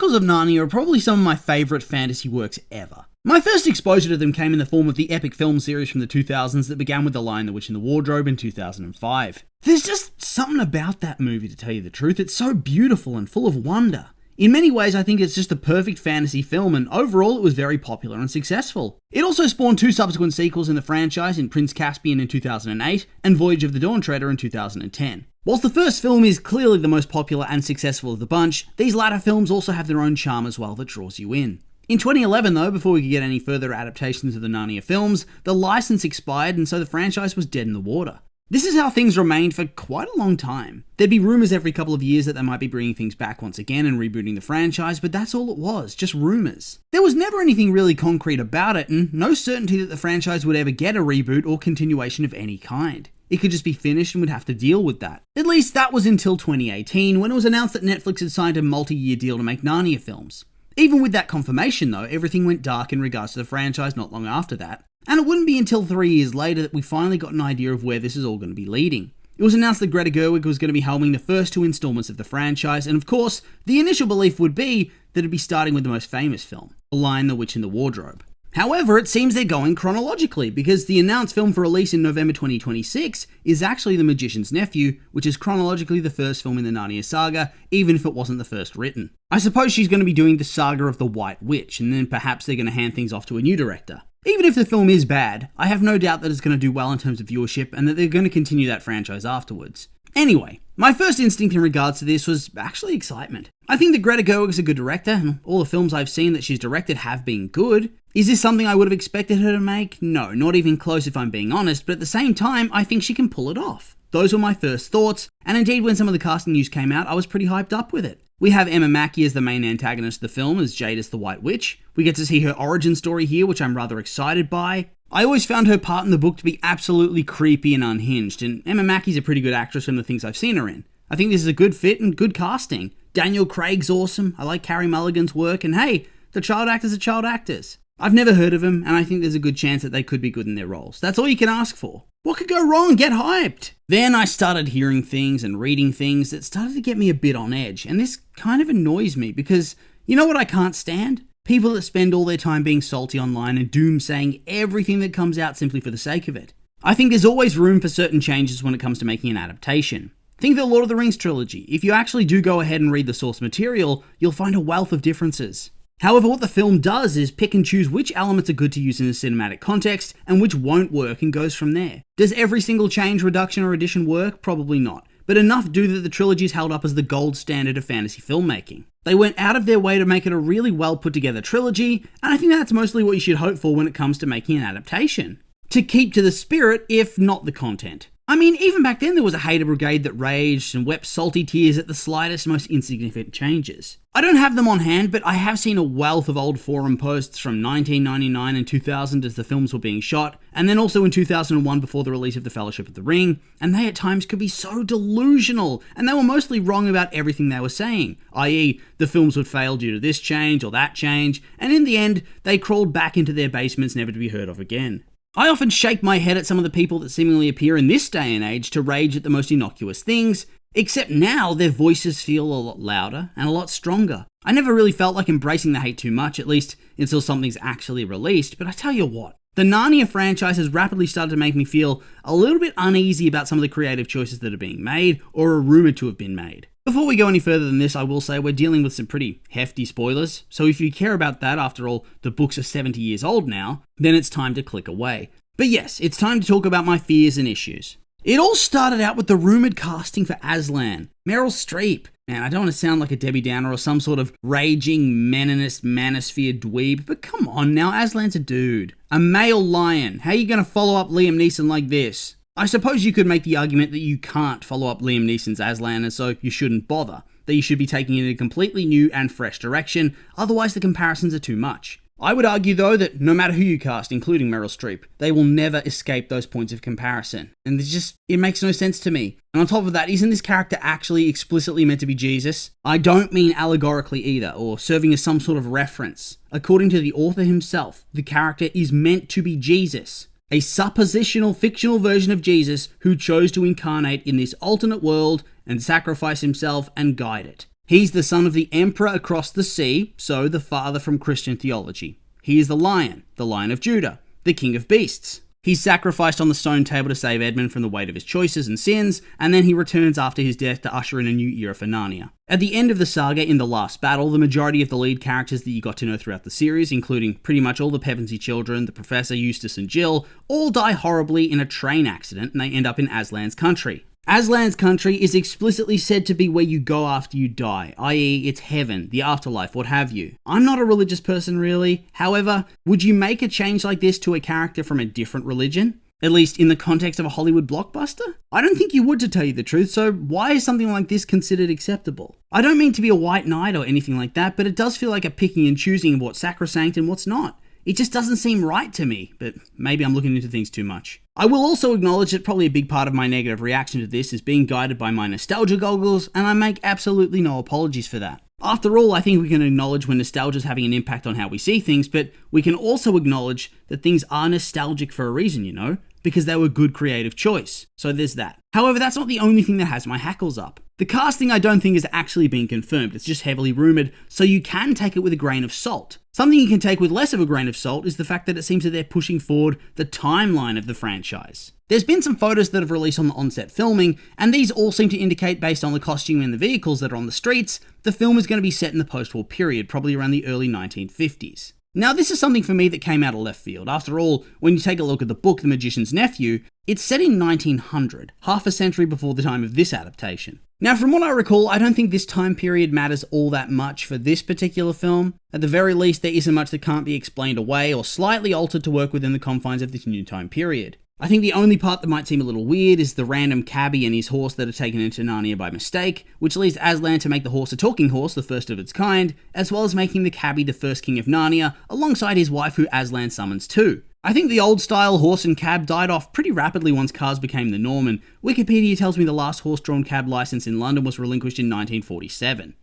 Chronicles of Narnia are probably some of my favourite fantasy works ever. My first exposure to them came in the form of the epic film series from the 2000s that began with The Lion, the Witch and the Wardrobe in 2005. There's just something about that movie, to tell you the truth. It's so beautiful and full of wonder. In many ways, I think it's just the perfect fantasy film, and overall it was very popular and successful. It also spawned 2 subsequent sequels in the franchise in Prince Caspian in 2008 and Voyage of the Dawn Treader in 2010. Whilst the first film is clearly the most popular and successful of the bunch, these latter films also have their own charm as well that draws you in. In 2011 though, before we could get any further adaptations of the Narnia films, the license expired and so the franchise was dead in the water. This is how things remained for quite a long time. There'd be rumours every couple of years that they might be bringing things back once again and rebooting the franchise, but that's all it was, just rumours. There was never anything really concrete about it, and no certainty that the franchise would ever get a reboot or continuation of any kind. It could just be finished and would have to deal with that. At least that was until 2018, when it was announced that Netflix had signed a multi-year deal to make Narnia films. Even with that confirmation though, everything went dark in regards to the franchise not long after that. And it wouldn't be until 3 years later that we finally got an idea of where this is all going to be leading. It was announced that Greta Gerwig was going to be helming the first 2 installments of the franchise, and of course, the initial belief would be that it'd be starting with the most famous film, The Lion, the Witch and the Wardrobe. However, it seems they're going chronologically, because the announced film for release in November 2026 is actually The Magician's Nephew, which is chronologically the first film in the Narnia saga, even if it wasn't the first written. I suppose she's going to be doing the saga of the White Witch, and then perhaps they're going to hand things off to a new director. Even if the film is bad, I have no doubt that it's going to do well in terms of viewership and that they're going to continue that franchise afterwards. Anyway, my first instinct in regards to this was actually excitement. I think that Greta Gerwig is a good director, and all the films I've seen that she's directed have been good. Is this something I would have expected her to make? No, not even close if I'm being honest, but at the same time, I think she can pull it off. Those were my first thoughts, and indeed when some of the casting news came out, I was pretty hyped up with it. We have Emma Mackey as the main antagonist of the film as Jadis the White Witch. We get to see her origin story here, which I'm rather excited by. I always found her part in the book to be absolutely creepy and unhinged, and Emma Mackey's a pretty good actress from the things I've seen her in. I think this is a good fit and good casting. Daniel Craig's awesome, I like Carey Mulligan's work, and hey, the child actors are child actors. I've never heard of them, and I think there's a good chance that they could be good in their roles. That's all you can ask for. What could go wrong? Get hyped! Then I started hearing things and reading things that started to get me a bit on edge, and this kind of annoys me because, you know what I can't stand? People that spend all their time being salty online and doom-saying everything that comes out simply for the sake of it. I think there's always room for certain changes when it comes to making an adaptation. Think of the Lord of the Rings trilogy. If you actually do go ahead and read the source material, you'll find a wealth of differences. However, what the film does is pick and choose which elements are good to use in a cinematic context and which won't work and goes from there. Does every single change, reduction, or addition work? Probably not. But enough do that the trilogy is held up as the gold standard of fantasy filmmaking. They went out of their way to make it a really well put together trilogy, and I think that's mostly what you should hope for when it comes to making an adaptation. To keep to the spirit, if not the content. I mean, even back then there was a hater brigade that raged and wept salty tears at the slightest, most insignificant changes. I don't have them on hand, but I have seen a wealth of old forum posts from 1999 and 2000 as the films were being shot, and then also in 2001 before the release of The Fellowship of the Ring, and they at times could be so delusional, and they were mostly wrong about everything they were saying, i.e. the films would fail due to this change or that change, and in the end, they crawled back into their basements never to be heard of again. I often shake my head at some of the people that seemingly appear in this day and age to rage at the most innocuous things, except now their voices feel a lot louder and a lot stronger. I never really felt like embracing the hate too much, at least until something's actually released, but I tell you what, the Narnia franchise has rapidly started to make me feel a little bit uneasy about some of the creative choices that are being made, or are rumoured to have been made. Before we go any further than this, I will say we're dealing with some pretty hefty spoilers, so if you care about that, after all, the books are 70 years old now, then it's time to click away. But yes, it's time to talk about my fears and issues. It all started out with the rumoured casting for Aslan, Meryl Streep. Man, I don't want to sound like a Debbie Downer or some sort of raging meninist manosphere dweeb, but come on now, Aslan's a dude. A male lion. How are you going to follow up Liam Neeson like this? I suppose you could make the argument that you can't follow up Liam Neeson's Aslan, and so you shouldn't bother. That you should be taking it in a completely new and fresh direction, otherwise the comparisons are too much. I would argue though that no matter who you cast, including Meryl Streep, they will never escape those points of comparison. And it makes no sense to me. And on top of that, isn't this character actually explicitly meant to be Jesus? I don't mean allegorically either, or serving as some sort of reference. According to the author himself, the character is meant to be Jesus. A suppositional, fictional version of Jesus who chose to incarnate in this alternate world and sacrifice himself and guide it. He's the son of the emperor across the sea, so the father from Christian theology. He is the Lion of Judah, the king of beasts. He's sacrificed on the stone table to save Edmund from the weight of his choices and sins, and then he returns after his death to usher in a new era for Narnia. At the end of the saga, in the last battle, the majority of the lead characters that you got to know throughout the series, including pretty much all the Pevensey children, the Professor, Eustace and Jill, all die horribly in a train accident and they end up in Aslan's country. Aslan's country is explicitly said to be where you go after you die, i.e. it's heaven, the afterlife, what have you. I'm not a religious person really, however, would you make a change like this to a character from a different religion? At least in the context of a Hollywood blockbuster? I don't think you would, to tell you the truth, so why is something like this considered acceptable? I don't mean to be a white knight or anything like that, but it does feel like a picking and choosing of what's sacrosanct and what's not. It just doesn't seem right to me, but maybe I'm looking into things too much. I will also acknowledge that probably a big part of my negative reaction to this is being guided by my nostalgia goggles, and I make absolutely no apologies for that. After all, I think we can acknowledge when nostalgia is having an impact on how we see things, but we can also acknowledge that things are nostalgic for a reason, you know? Because they were good creative choice. So there's that. However, that's not the only thing that has my hackles up. The casting I don't think has actually been confirmed, it's just heavily rumoured, so you can take it with a grain of salt. Something you can take with less of a grain of salt is the fact that it seems that they're pushing forward the timeline of the franchise. There's been some photos that have released on the on-set filming, and these all seem to indicate, based on the costume and the vehicles that are on the streets, the film is going to be set in the post-war period, probably around the early 1950s. Now, this is something for me that came out of left field. After all, when you take a look at the book, The Magician's Nephew, it's set in 1900, half a century before the time of this adaptation. Now, from what I recall, I don't think this time period matters all that much for this particular film. At the very least, there isn't much that can't be explained away or slightly altered to work within the confines of this new time period. I think the only part that might seem a little weird is the random cabbie and his horse that are taken into Narnia by mistake, which leads Aslan to make the horse a talking horse, the first of its kind, as well as making the cabbie the first king of Narnia, alongside his wife who Aslan summons too. I think the old-style horse and cab died off pretty rapidly once cars became the norm, and Wikipedia tells me the last horse-drawn cab license in London was relinquished in 1947.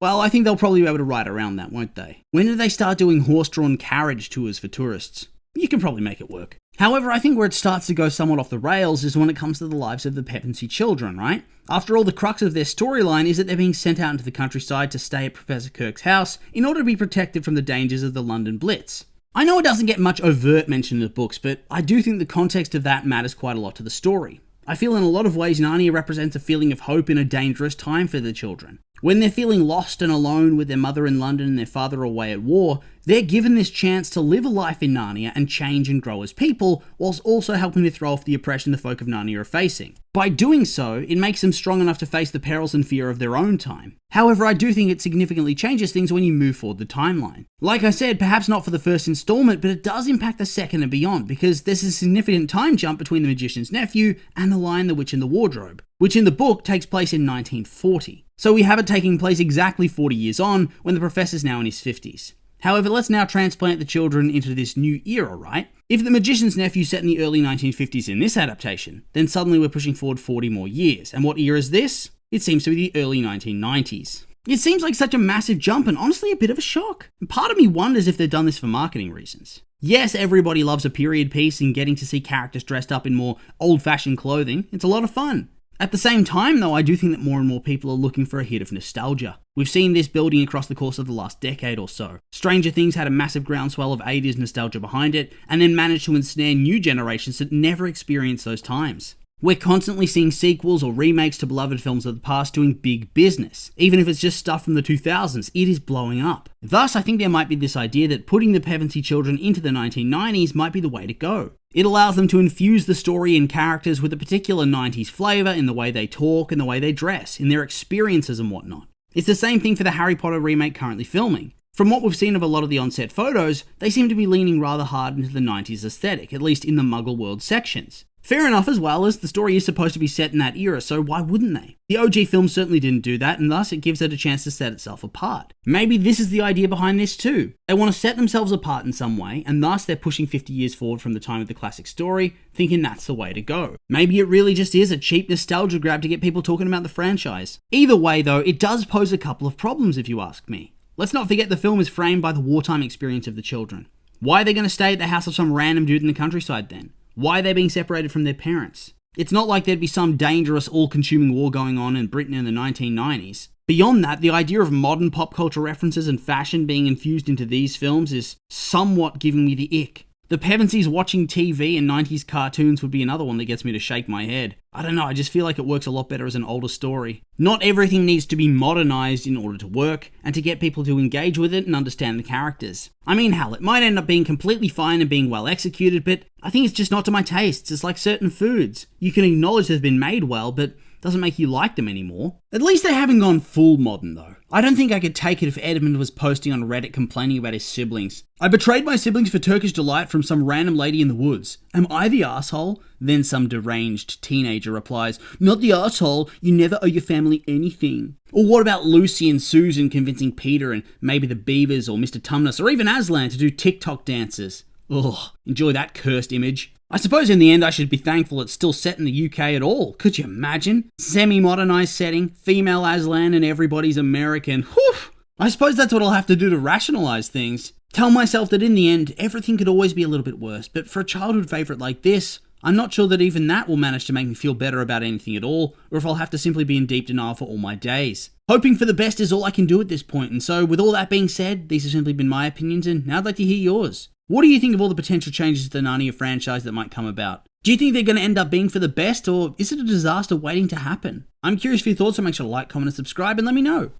Well, I think they'll probably be able to ride around that, won't they? When did they start doing horse-drawn carriage tours for tourists? You can probably make it work. However, I think where it starts to go somewhat off the rails is when it comes to the lives of the Pevensey children, right? After all, the crux of their storyline is that they're being sent out into the countryside to stay at Professor Kirk's house in order to be protected from the dangers of the London Blitz. I know it doesn't get much overt mention in the books, but I do think the context of that matters quite a lot to the story. I feel in a lot of ways Narnia represents a feeling of hope in a dangerous time for the children. When they're feeling lost and alone with their mother in London and their father away at war, they're given this chance to live a life in Narnia and change and grow as people, whilst also helping to throw off the oppression the folk of Narnia are facing. By doing so, it makes them strong enough to face the perils and fear of their own time. However, I do think it significantly changes things when you move forward the timeline. Like I said, perhaps not for the first installment, but it does impact the second and beyond, because there's a significant time jump between The Magician's Nephew and The Lion, the Witch and the Wardrobe, which in the book takes place in 1940. So we have it taking place exactly 40 years on, when the Professor's now in his 50s. However, let's now transplant the children into this new era, right? If The Magician's Nephew set in the early 1950s in this adaptation, then suddenly we're pushing forward 40 more years. And what era is this? It seems to be the early 1990s. It seems like such a massive jump and honestly a bit of a shock. And part of me wonders if they've done this for marketing reasons. Yes, everybody loves a period piece and getting to see characters dressed up in more old-fashioned clothing. It's a lot of fun. At the same time, though, I do think that more and more people are looking for a hit of nostalgia. We've seen this building across the course of the last decade or so. Stranger Things had a massive groundswell of 80s nostalgia behind it, and then managed to ensnare new generations that never experienced those times. We're constantly seeing sequels or remakes to beloved films of the past doing big business. Even if it's just stuff from the 2000s, it is blowing up. Thus, I think there might be this idea that putting the Pevensey children into the 1990s might be the way to go. It allows them to infuse the story and characters with a particular 90s flavour in the way they talk and the way they dress, in their experiences and whatnot. It's the same thing for the Harry Potter remake currently filming. From what we've seen of a lot of the on-set photos, they seem to be leaning rather hard into the 90s aesthetic, at least in the Muggle world sections. Fair enough, as well, as the story is supposed to be set in that era, so why wouldn't they? The OG film certainly didn't do that, and thus it gives it a chance to set itself apart. Maybe this is the idea behind this too. They want to set themselves apart in some way, and thus they're pushing 50 years forward from the time of the classic story, thinking that's the way to go. Maybe it really just is a cheap nostalgia grab to get people talking about the franchise. Either way though, it does pose a couple of problems if you ask me. Let's not forget the film is framed by the wartime experience of the children. Why are they going to stay at the house of some random dude in the countryside then? Why are they being separated from their parents? It's not like there'd be some dangerous, all-consuming war going on in Britain in the 1990s. Beyond that, the idea of modern pop culture references and fashion being infused into these films is somewhat giving me the ick. The Pevensies watching TV and 90s cartoons would be another one that gets me to shake my head. I don't know, I just feel like it works a lot better as an older story. Not everything needs to be modernized in order to work, and to get people to engage with it and understand the characters. I mean, hell, it might end up being completely fine and being well executed, but I think it's just not to my tastes. It's like certain foods. You can acknowledge they've been made well, but doesn't make you like them anymore. At least they haven't gone full modern though. I don't think I could take it if Edmund was posting on Reddit complaining about his siblings. I betrayed my siblings for Turkish delight from some random lady in the woods. Am I the asshole? Then some deranged teenager replies, not the asshole, you never owe your family anything. Or what about Lucy and Susan convincing Peter and maybe the Beavers or Mr. Tumnus or even Aslan to do TikTok dances? Ugh, enjoy that cursed image. I suppose in the end I should be thankful it's still set in the UK at all. Could you imagine? Semi-modernized setting, female Aslan and everybody's American. Whew! I suppose that's what I'll have to do to rationalize things. Tell myself that in the end, everything could always be a little bit worse, but for a childhood favorite like this, I'm not sure that even that will manage to make me feel better about anything at all, or if I'll have to simply be in deep denial for all my days. Hoping for the best is all I can do at this point, and so with all that being said, these have simply been my opinions, and now I'd like to hear yours. What do you think of all the potential changes to the Narnia franchise that might come about? Do you think they're going to end up being for the best, or is it a disaster waiting to happen? I'm curious for your thoughts, so make sure to like, comment, and subscribe, and let me know.